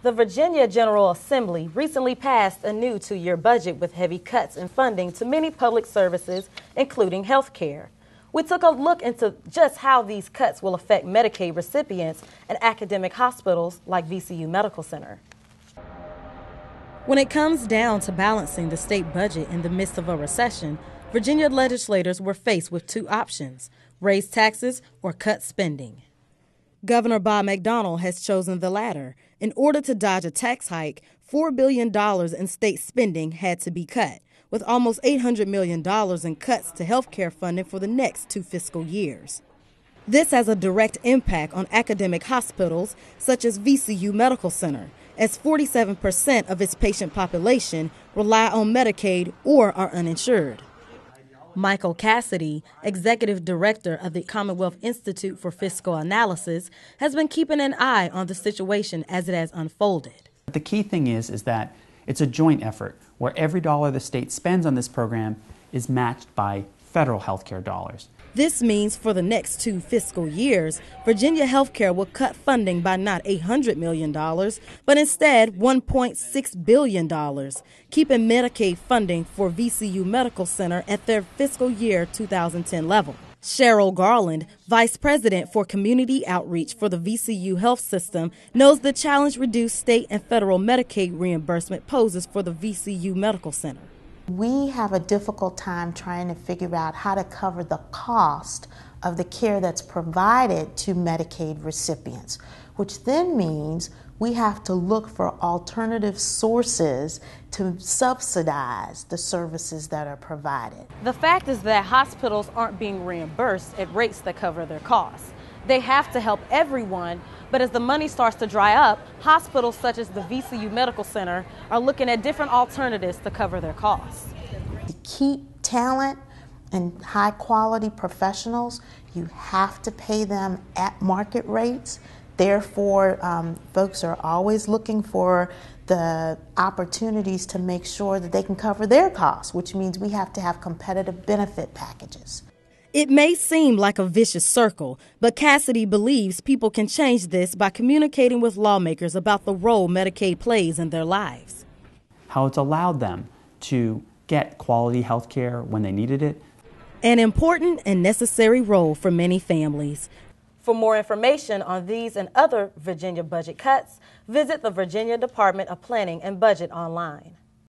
The Virginia General Assembly recently passed a new 2-year budget with heavy cuts in funding to many public services, including health care. We took a look into just how these cuts will affect Medicaid recipients and academic hospitals like VCU Medical Center. When it comes down to balancing the state budget in the midst of a recession, Virginia legislators were faced with two options: raise taxes or cut spending. Governor Bob McDonnell has chosen the latter. In order to dodge a tax hike, $4 billion in state spending had to be cut, with almost $800 million in cuts to health care funding for the next 2 fiscal years. This has a direct impact on academic hospitals such as VCU Medical Center, as 47% of its patient population rely on Medicaid or are uninsured. Michael Cassidy, executive director of the Commonwealth Institute for Fiscal Analysis, has been keeping an eye on the situation as it has unfolded. The key thing is that it's a joint effort where every dollar the state spends on this program is matched by federal health care dollars. This means for the next 2 fiscal years, Virginia healthcare will cut funding by not $800 million, but instead $1.6 billion, keeping Medicaid funding for VCU Medical Center at their fiscal year 2010 level. Cheryl Garland, Vice President for Community Outreach for the VCU Health System, knows the challenge reduced state and federal Medicaid reimbursement poses for the VCU Medical Center. We have a difficult time trying to figure out how to cover the cost of the care that's provided to Medicaid recipients, which then means we have to look for alternative sources to subsidize the services that are provided. The fact is that hospitals aren't being reimbursed at rates that cover their costs. They have to help everyone, but as the money starts to dry up, hospitals such as the VCU Medical Center are looking at different alternatives to cover their costs. To keep talent and high quality professionals, you have to pay them at market rates. Therefore, folks are always looking for the opportunities to make sure that they can cover their costs, which means we have to have competitive benefit packages. It may seem like a vicious circle, but Cassidy believes people can change this by communicating with lawmakers about the role Medicaid plays in their lives. How it's allowed them to get quality health care when they needed it. An important and necessary role for many families. For more information on these and other Virginia budget cuts, visit the Virginia Department of Planning and Budget online.